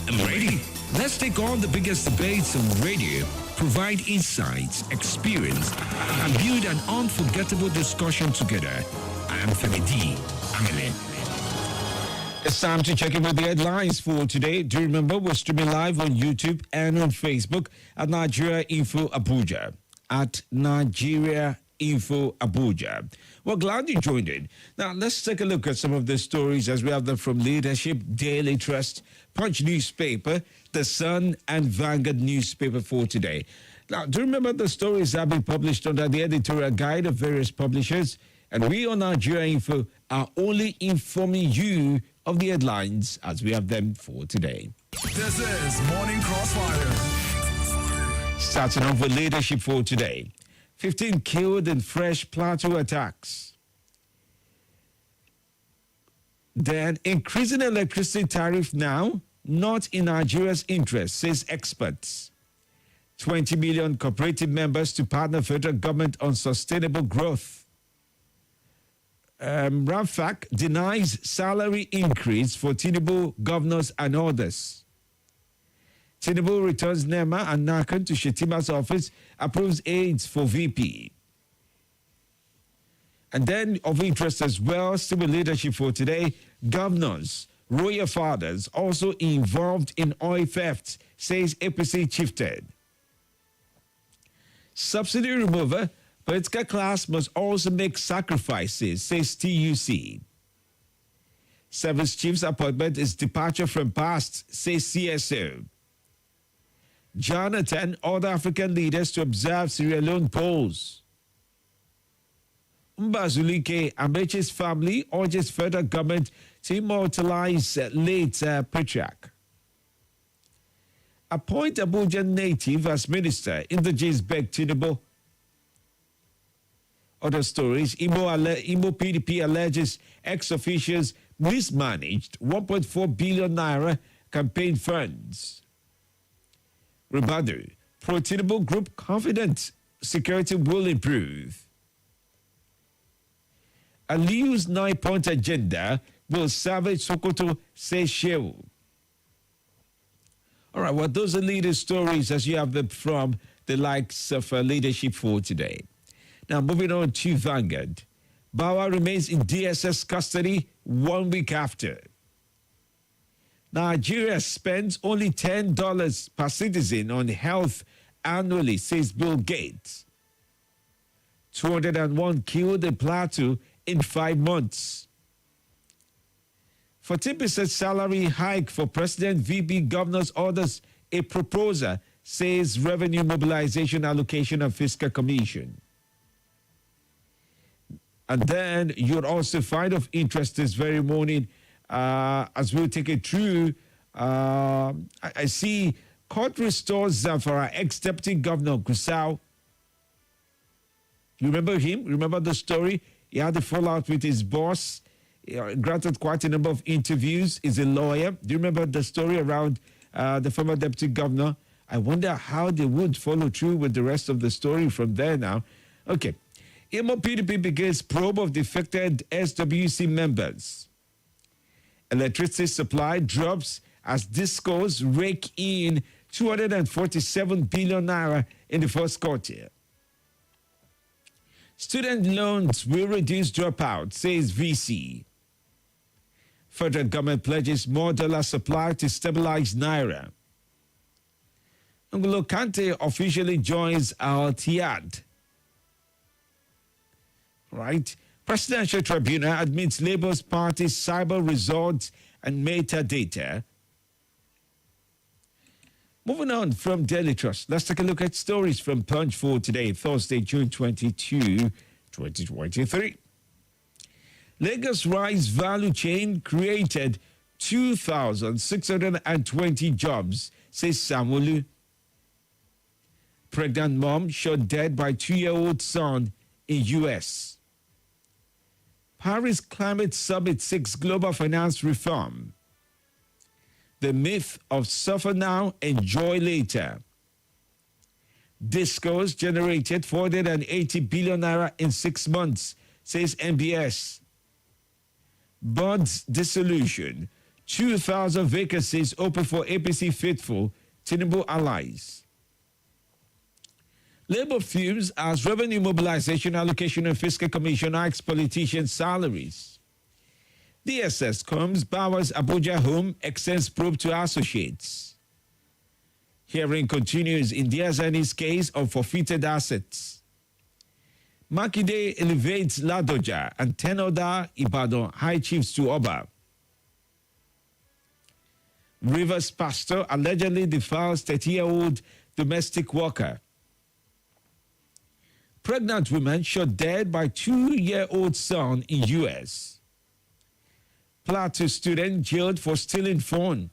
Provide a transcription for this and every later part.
I'm ready. Let's take on the biggest debates on radio, provide insights, experience, and build an unforgettable discussion together. I am Femi D. Amele. It's time to check in with the headlines for today. Do remember we're streaming live on YouTube and on Facebook at Nigeria Info Abuja. At Nigeria Info Abuja. We're glad you joined in. Now, let's take a look at some of the stories as we have them from Leadership, Daily Trust, Punch Newspaper, The Sun, and Vanguard Newspaper for today. Now, do remember the stories have been published under the editorial guide of various publishers, and we on Nigeria Info are only informing you of the headlines as we have them for today. This is Morning Crossfire. Starting off with Leadership for today. 15 killed in fresh plateau attacks. Then increasing electricity tariff now, not in Nigeria's interest, says experts. 20 million cooperative members to partner federal government on sustainable growth. Ramfak denies salary increase for Tinubu governors and others. Tinubu returns Nema and Nakan to Shetima's office, approves aids for VP. And then of interest as well, still with Leadership for today, governors, royal fathers also involved in oil theft, says APC chieftain. Subsidy remover, political class must also make sacrifices, says TUC. Service chief's appointment is departure from past, says CSO. Jonathan, other African leaders to observe Sierra Leone polls. Mbazulike Ameche's family urges federal government to immortalize late patriarch. Appoint Abuja native as minister in the Gisbeg Tinubu. Other stories, Imo PDP alleges ex-officials mismanaged 1.4 billion naira campaign funds. Ribadu, pro-Tinubu group confident security will improve. Aliu's 9-point agenda will salvage Sokoto, says Shehu. All right, well, those are leaders' stories as you have them from the likes of Leadership for today. Now, moving on to Vanguard. Bawa remains in DSS custody 1 week after. Nigeria spends only $10 per citizen on health annually, says Bill Gates. 201 killed in Plateau in 5 months. 14% salary hike for President, VP, governors orders a proposal, says Revenue Mobilization Allocation and Fiscal Commission. And then you'll also find of interest this very morning as we'll take it through. I see court restores Zamfara ex-deputy governor Gusau. You remember him? Remember the story? He had a fallout with his boss. Granted quite a number of interviews. He's a lawyer. Do you remember the story around the former deputy governor? I wonder how they would follow through with the rest of the story from there now. Okay. Imo PDP begins probe of defected SWC members. Electricity supply drops as discos rake in 247 billion naira in the first quarter. Student loans will reduce dropout, says VC. Federal government pledges more dollar supply to stabilize naira. Ngolo Kante officially joins Al Tiyad. Right? Presidential Tribunal admits Labour's Party's cyber results and metadata. Moving on from Daily Trust, let's take a look at stories from Punch for today, Thursday, June 22, 2023. Lagos Rice Value Chain created 2,620 jobs, says Samolu. Pregnant mom shot dead by 2-year-old son in U.S. Paris Climate Summit seeks global finance reform. The myth of suffer now, enjoy later. Discos generated 480 billion naira in 6 months, says MBS. Board's dissolution. 2,000 vacancies open for APC faithful Tinubu allies. Labour fumes as Revenue Mobilization Allocation and Fiscal Commission hikes politicians' salaries. DSS comes Bowers Abuja home extends probe to associates. Hearing continues in Diazani's case of forfeited assets. Makinde elevates Ladoja and 10 other Ibadan high chiefs to Oba. Rivers pastor allegedly defiles 30-year-old domestic worker. Pregnant woman shot dead by 2-year-old son in U.S. Plateau student jailed for stealing phone.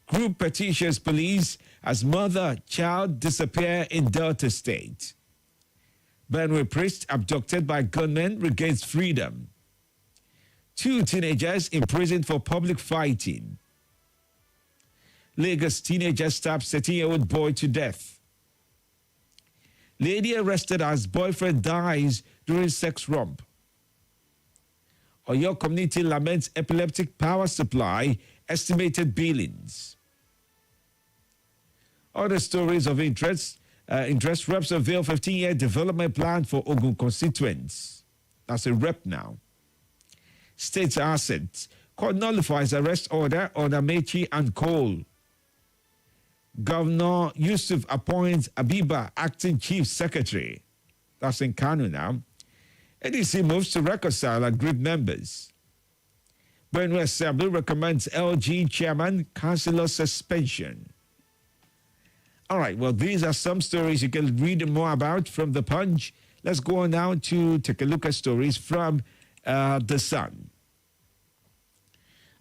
Group petitions police as mother child disappear in Delta State. Benue priest abducted by gunmen regains freedom. 2 teenagers imprisoned for public fighting. Lagos teenager stabs 13-year-old boy to death. Lady arrested as boyfriend dies during sex romp. Oyo community laments epileptic power supply, estimated billings. Other stories of interest reps unveil 15-year development plan for Ogun constituents. That's a rep now. State assets. Court nullifies arrest order on Amechi and Cole. Governor Yusuf appoints Abiba acting chief secretary. That's in Kano now. ADC moves to reconcile agreed members. Benue Assembly recommends LG chairman councillor suspension. All right, well, these are some stories you can read more about from The Punch. Let's go on now to take a look at stories from The Sun.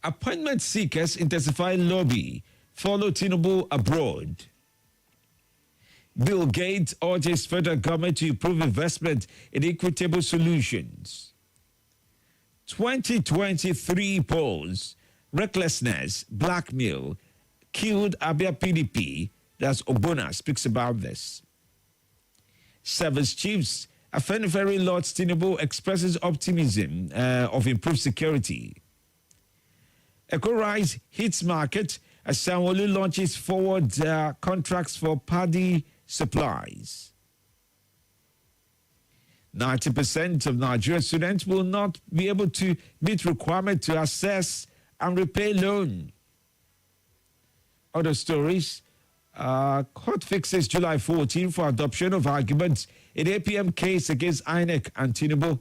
Appointment seekers intensify lobby. Follow Tinubu abroad. Bill Gates urges federal government to improve investment in equitable solutions. 2023 polls. Recklessness, blackmail, killed Abia PDP. That's Obona speaks about this. Service chiefs. Afenifere Lord Tinubu expresses optimism of improved security. Eco Rise hits market as Sanwo-Olu launches forward contracts for paddy supplies. 90% of Nigerian students will not be able to meet requirement to access and repay loan. Other stories. Court fixes July 14 for adoption of arguments in APM case against INEC and Tinubu.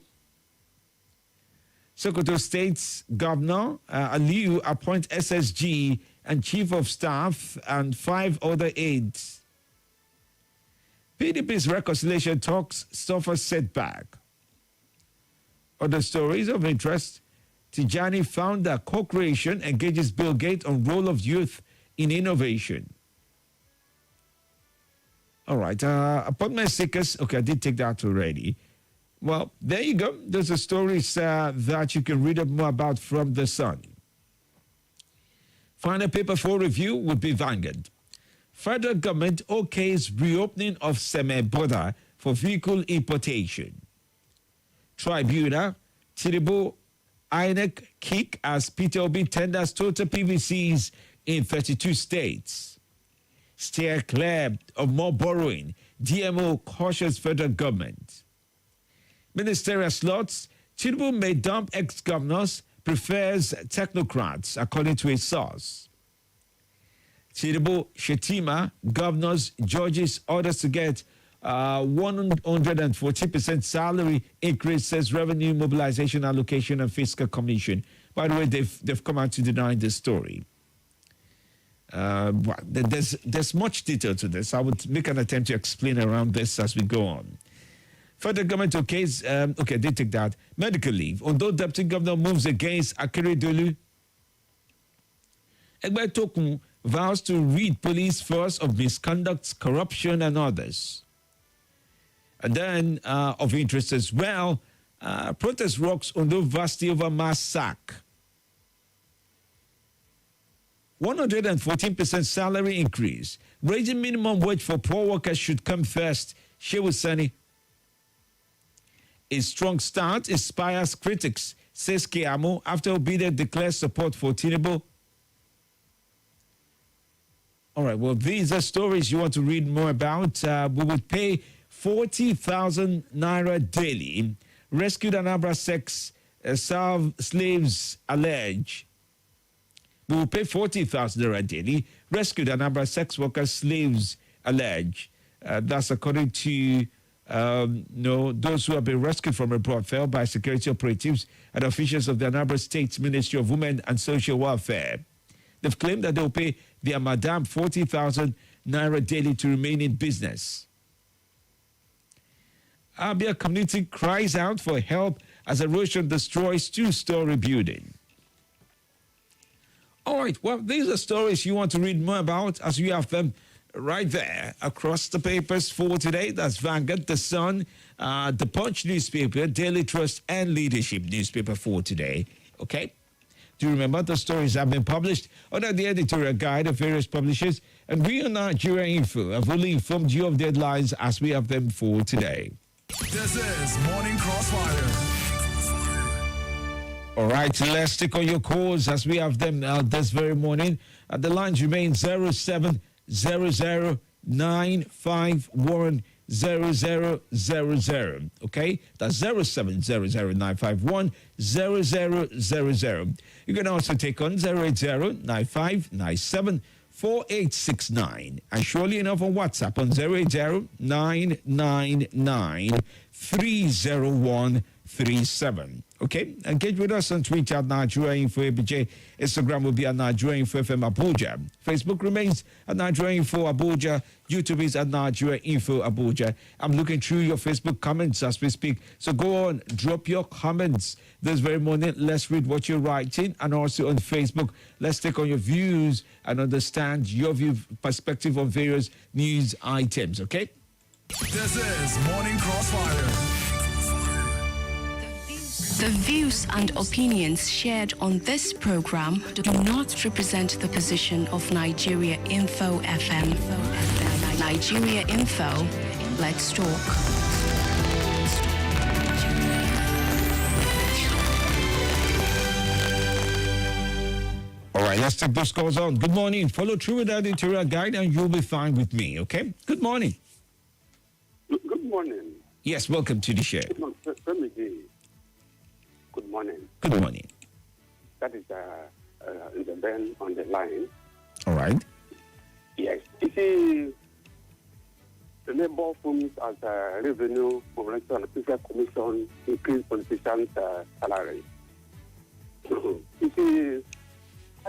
Sokoto State's Governor Aliyu appoints SSG and Chief of Staff and 5 other aides. PDP's reconciliation talks suffer setback. Other stories of interest. Tijani founder co-creation engages Bill Gates on role of youth in innovation. All right, appointment seekers. Okay, I did take that already. Well, there you go. Those are stories that you can read up more about from The Sun. Final paper for review would be Vanguard. Federal government okays reopening of Seme border for vehicle importation. Tribunal, Tinubu, INEC kick as Peter Obi tenders total PVCs in 32 states. Steer clear of more borrowing. DMO cautions federal government. Ministerial slots. Tinubu may dump ex-governors, prefers technocrats, according to a source. Tinubu, Shetima, governors, judges, orders to get 140% salary increase, says Revenue Mobilization Allocation and Fiscal Commission. By the way, they've come out to deny this story. There's much detail to this. I would make an attempt to explain around this as we go on. Federal government okays, they take that. Medical leave. Although Deputy Governor moves against Akeredolu, Egbe Tokun vows to rid police force of misconduct, corruption, and others. And then, of interest as well, protest rocks Ondo University over mass sack. 114% salary increase. Raising minimum wage for poor workers should come first. Shehu Sani. A strong start inspires critics, says Kiamo, after Obida declares support for Tinubu. All right, well, these are stories you want to read more about. We would pay 40,000 naira daily. Rescued Anambra sex slaves allege. We will pay 40,000 naira daily. Rescued Anambra sex workers slaves allege. That's according to those who have been rescued from a brothel by security operatives and officials of the Anambra State Ministry of Women and Social Welfare. They've claimed that they will pay their madam 40,000 naira daily to remain in business. Abia community cries out for help as erosion destroys two-story building. All right, well, these are stories you want to read more about as you have them right there across the papers for today. That's Vanguard, The Sun, The Punch newspaper, Daily Trust, and Leadership newspaper for today. Okay? Do you remember the stories have been published under the editorial guide of various publishers? And we on Nigeria Info have only informed you of deadlines as we have them for today. This is Morning Crossfire. All right, let's take on your calls as we have them this very morning. The lines remain 0700-951-0000. Okay, that's 0700-951-0000. You can also take on 080-9597-4869. And surely enough on WhatsApp on 080-999-30137. Okay, engage with us on Twitter at Nigeria Info ABJ. Instagram will be at Nigeria Info FM Abuja. Facebook remains at Nigeria Info Abuja. YouTube is at Nigeria Info Abuja. I'm looking through your Facebook comments as we speak. So go on, drop your comments this very morning. Let's read what you're writing. And also on Facebook, let's take on your views and understand your perspective on various news items. Okay? This is Morning Crossfire. The views and opinions shared on this program do not represent the position of Nigeria Info FM. Nigeria Info, let's talk. All right, let's take those calls on. Good morning. Follow through with that editorial guide and you'll be fine with me, okay? Good morning. Good morning. Yes, welcome to the show. Femi, good morning. Good morning. That is the Ben on the line. All right. Yes. You see, the labor forms as a revenue mobilization and fiscal commission increase politicians' salary. You see,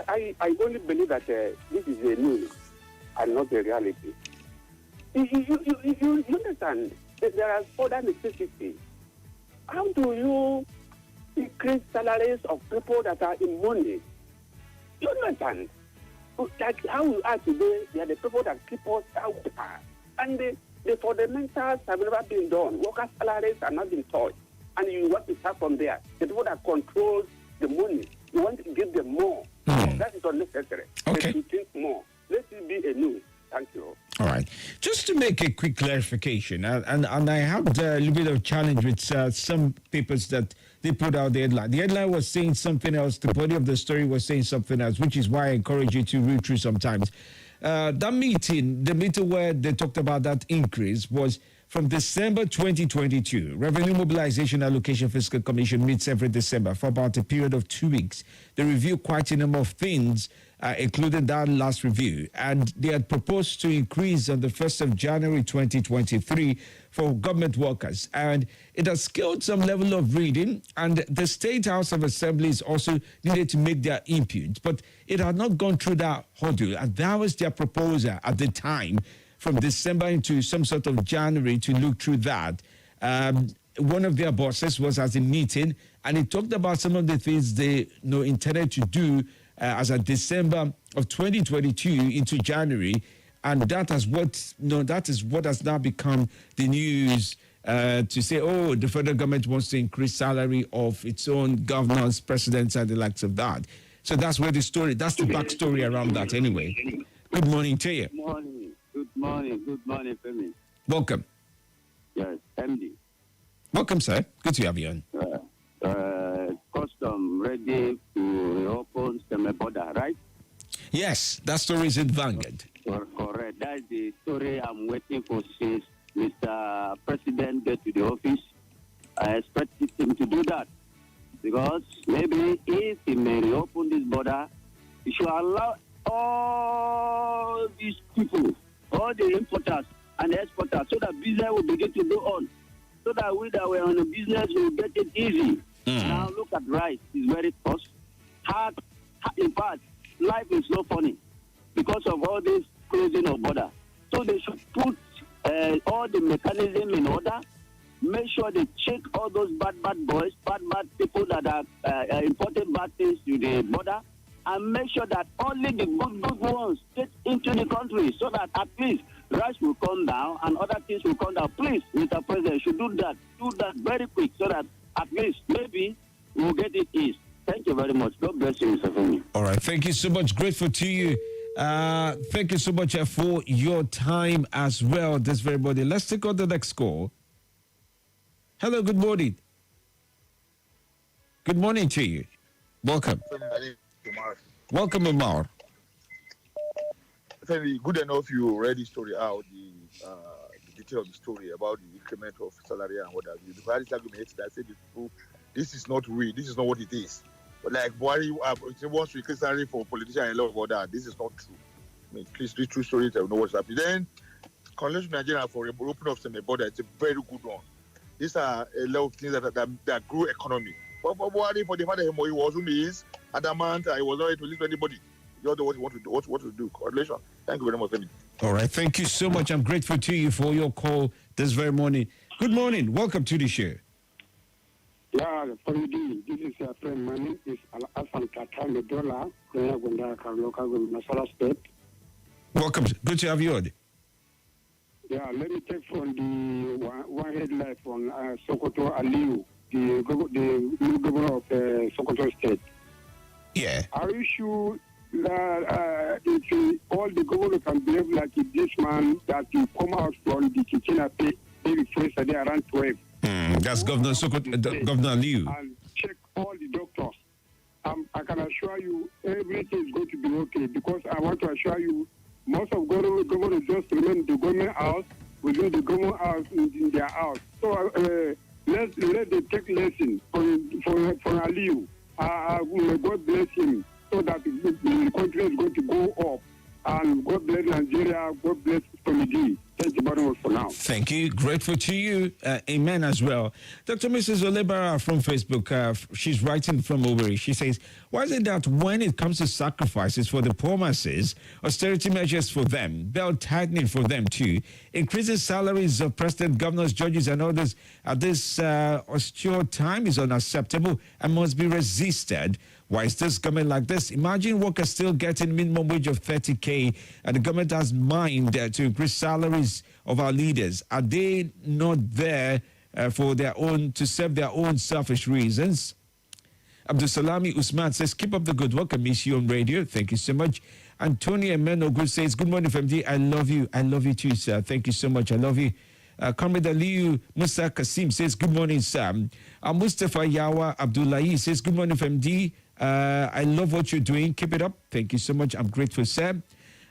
I only believe that this is a news and not a reality. You understand that there are other necessities. How do you increase salaries of people that are in money? You understand? Like how we are today, they are the people that keep us out there. And the fundamentals have never been done. Workers' salaries are not been touched. And you want to start from there. The people that control the money, you want to give them more. That is unnecessary. Okay. They should think more. Let it be a news. Thank you. All right. Just to make a quick clarification, and I had a little bit of challenge with some papers that they put out the headline. The headline was saying something else. The body of the story was saying something else, which is why I encourage you to read through sometimes. That meeting, the meeting where they talked about that increase was from December 2022. Revenue Mobilization Allocation Fiscal Commission meets every December for about a period of 2 weeks. They review quite a number of things, including that last review. And they had proposed to increase on the 1st of January 2023 for government workers. And it has scaled some level of reading. And the State House of Assemblies also needed to make their input. But it had not gone through that hurdle. And that was their proposal at the time, from December into some sort of January, to look through that. One of their bosses was at a meeting, and he talked about some of the things they intended to do as of December of 2022 into January, and that is what has now become the news to say, oh, the federal government wants to increase salary of its own governors, presidents, and the likes of that. So that's where that's the backstory around that anyway. Good morning to you. Good morning, Femi. Welcome. Yes, MD. Welcome, sir. Good to have you on. custom ready to reopen the border, right? Yes, that story is in Vanguard. Correct. That is the story I'm waiting for since Mr. President get to the office. I expect him to do that because maybe if he may reopen this border, he should allow all these people, all the importers and exporters, so that business will begin to go on, so that we that were on the business will get it easy. Now look at rice; it's very cost. Hard, in fact, life is so funny because of all this closing of border. So they should put all the mechanism in order. Make sure they check all those bad boys, bad people that are importing bad things to the border, and make sure that only the good ones get into the country, so that at least rice will come down and other things will come down. Please, Mr. President, should do that very quick, so that at least maybe we'll get it eased. Thank you very much. God bless you, Mr. Femi. All right, thank you so much. Grateful to you. Thank you so much for your time as well this very morning. Let's take on the next call. Hello, good morning. Good morning to you. Welcome. Welcome, Amar. Femi, good enough you read the story out, the detail of the story about the increment of salary and what have you. The various arguments that say this is not real, this is not what it is. But like Buhari wants to increase salary for politicians and a lot of other, this is not true. I mean, please, this true story, tell know what's happening. Then, congratulations to Nigeria for opening up some border. It's a very good one. These are a lot of things that grow economy. But Buhari, for the fact that he was whom he is, adamant, he was not ready to listen to anybody. You know what he wants to do. Congratulations. Thank you very much, Femi. All right, thank you so much. I'm grateful to you for your call this very morning. Good morning. Welcome to the show. Yeah, Femi, this is your friend. My name is Alhassan Katan, the dollar, local government, Nasara State. Welcome. Good to have you on. Yeah, let me take from the one headline from Sokoto Aliu, the new governor of Sokoto State. Yeah. Are you sure that if all the governors can behave like this man that will come out from the Kichina pay first a day around 12? That's Governor Sokoto, Governor Liu. And check all the doctors. I can assure you everything is going to be okay, because I want to assure you most of governors just remain in the government house, within the government house, in their house. So let them take lesson from Aliu. May God bless him, so that the country is going to go up. And God bless Nigeria, God bless Comedy. Thank you very much for now. Thank you. Grateful to you. Amen as well. Dr. Mrs. Olebara from Facebook, she's writing from Owerri. She says, why is it that when it comes to sacrifices for the poor masses, austerity measures for them, belt tightening for them too, increasing salaries of president, governors, judges and others at this austere time is unacceptable and must be resisted? Why is this government like this? Imagine workers still getting minimum wage of 30K and the government has mind to increase salaries of our leaders. Are they not there for their own, to serve their own selfish reasons? Abdusalami Usman says, keep up the good work. I miss you on radio. Thank you so much. Antonia Menogu says, good morning, FMD. I love you. I love you too, sir. Thank you so much. I love you. Comrade Aliyu Musa Kasim says, good morning, Sam. Mustafa Yawa Abdullahi says, good morning, FMD. I love what you're doing. Keep it up. Thank you so much. I'm grateful, sir.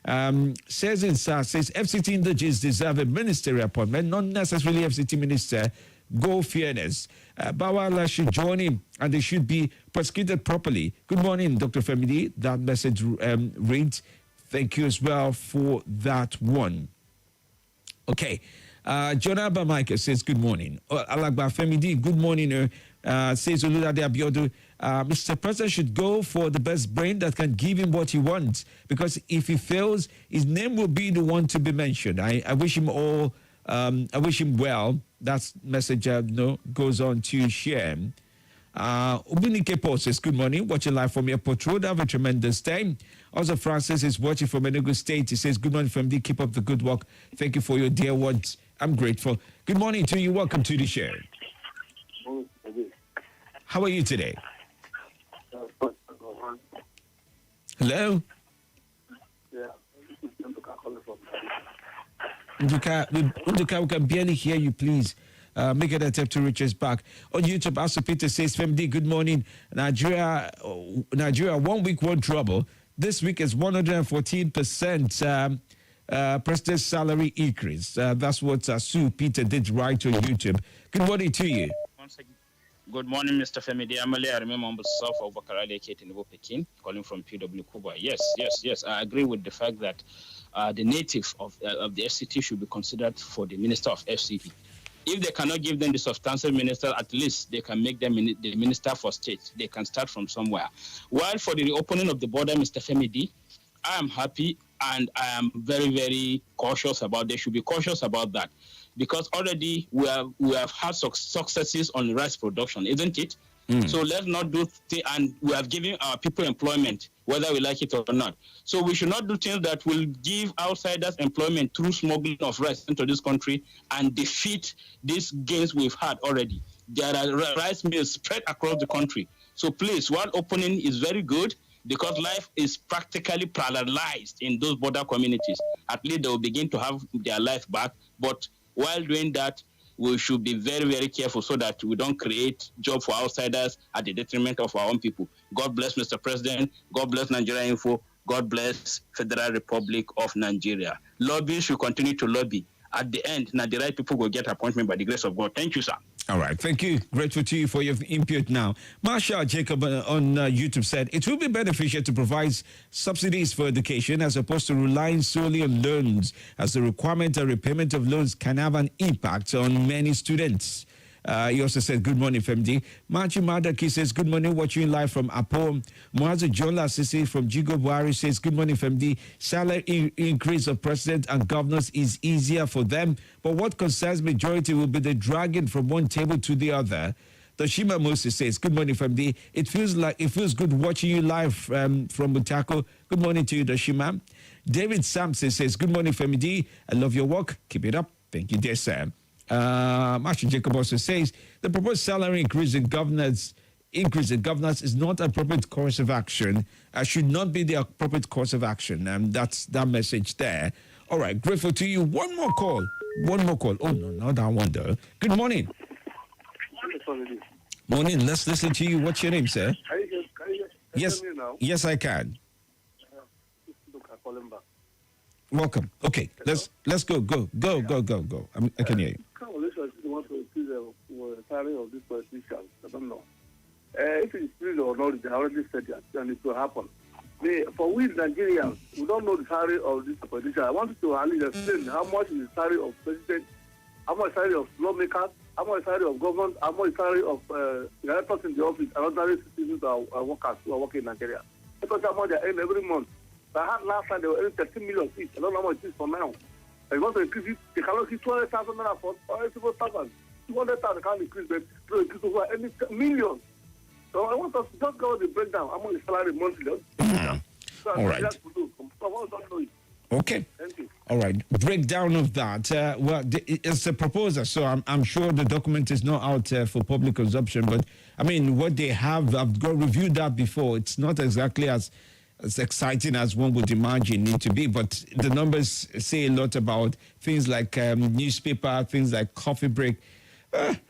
Says FCT indigenous deserve a ministerial appointment, not necessarily FCT minister. Go fairness. Bawala should join him and they should be prosecuted properly. Good morning, Dr. Femi. That message reads. Thank you as well for that one. Okay. Jonaba Michael says, good morning. Alagba Femi, good morning. Says Oludade Abiodu, Mr. President should go for the best brain that can give him what he wants, because if he fails, his name will be the one to be mentioned. I wish him all, I wish him well. That message goes on to share. Ubunike Paul says, good morning, watching live from Airport Road. Have a tremendous time. Also, Francis is watching from Enugu State. He says, good morning, family. Keep up the good work. Thank you for your dear words. I'm grateful. Good morning to you. Welcome to the show. How are you today? Hello? Nduka, we can barely hear you, please. make an attempt to reach us back. On YouTube, Pastor Peter says, Femi, good morning. Nigeria, 1 week, one trouble. This week is 114% president's salary increase. That's what Sue Peter did right on YouTube. Good morning to you. Once again, good morning, Mr. Femi. I remember myself of Bakarale Kate in Pekin, calling from PW Kuba. Yes. I agree with the fact that the native of the FCT should be considered for the minister of FCT. If they cannot give them the substantial minister, at least they can make them the minister for state. They can start from somewhere. While for the reopening of the border, Mr. Femi D, I am happy and I am very, very cautious about. They should be cautious about that, because already we have had successes on rice production, isn't it? So let's not do and we have given our people employment, whether we like it or not. So we should not do things that will give outsiders employment through smuggling of rice into this country and defeat these gains we've had already. There are rice mills spread across the country. So please, one opening is very good, because life is practically paralyzed in those border communities. At least they will begin to have their life back. But while doing that, we should be very, very careful so that we don't create jobs for outsiders at the detriment of our own people. God bless Mr. President. God bless Nigeria Info. God bless Federal Republic of Nigeria. Lobbyists should continue to lobby. At the end, now the right people will get appointment by the grace of God. Thank you, sir. All right, thank you. Grateful to you for your input now. Marsha Jacob on YouTube said, it will be beneficial to provide subsidies for education as opposed to relying solely on loans, as the requirement and repayment of loans can have an impact on many students. He also said, good morning, FMD. Machi Madaki says, good morning, watching live from Apo. Moazu Jola Sisi from Jigo Buhari says, good morning, FMD. Salary increase of president and governors is easier for them, but what concerns majority will be the dragging from one table to the other. Toshima Moses says, good morning, FMD. It feels good watching you live from Mutako. Good morning to you, Toshima. David Sampson says, good morning, FMD. I love your work. Keep it up. Thank you, dear sir. Marshall Jacob also says the proposed salary increase in governors is not appropriate course of action. Should not be the appropriate course of action. That's that message there. All right, grateful to you. One more call. Oh no, not that one though. Good morning. Morning. Let's listen to you. What's your name, sir? Can you Yes. hear me now? Yes, I can. Look, I'm calling back. Welcome. Okay, let's go. Go. I can hear you. Coalition want to increase the salary of these politicians. I don't know. If it's true or not, they already said that, and it will happen. For we Nigerians, we don't know the salary of this politician. I want you to at least explain how much is the salary of president, how much salary of lawmakers, how much salary of government, how much salary of directors in the office, and ordinary citizens or workers who are working in Nigeria. Because how much they earn every month. I had last time they were earning 13 million each. I don't know how much it is for now. They want to increase it. They cannot give 200,000 naira for 200,000. 200,000 can't increase, but they increase over any million. So I want us to just go the breakdown. How much is salary monthly? So all right. Okay. Thank you. All right. Breakdown of that. It's a proposal, so I'm sure the document is not out for public consumption. But I mean, what they have, I've reviewed that before. It's not exactly as exciting as one would imagine it to be, but the numbers say a lot about things like newspaper, things like coffee break.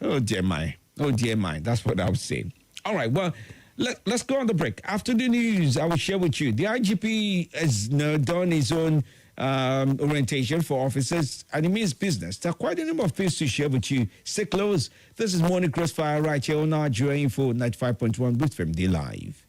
Oh dear my, that's what I would say. All right, well, let's go on the break. After the news, I will share with you. The IGP has now done his own orientation for officers, and it means business. There are quite a number of things to share with you. Stay close. This is Morning Crossfire right here on Nigeria Info 95.1 with FMD Live.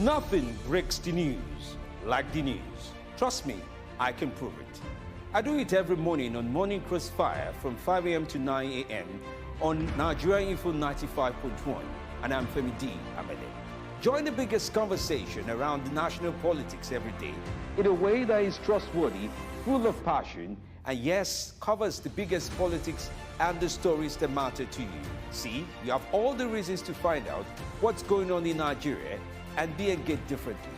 Nothing breaks the news like the news. Trust me, I can prove it. I do it every morning on Morning Crossfire from 5 a.m. to 9 a.m. on Nigeria Info 95.1, and I'm Femi D. Amede. Join the biggest conversation around the national politics every day in a way that is trustworthy, full of passion, and yes, covers the biggest politics and the stories that matter to you. See, you have all the reasons to find out what's going on in Nigeria and be engaged differently.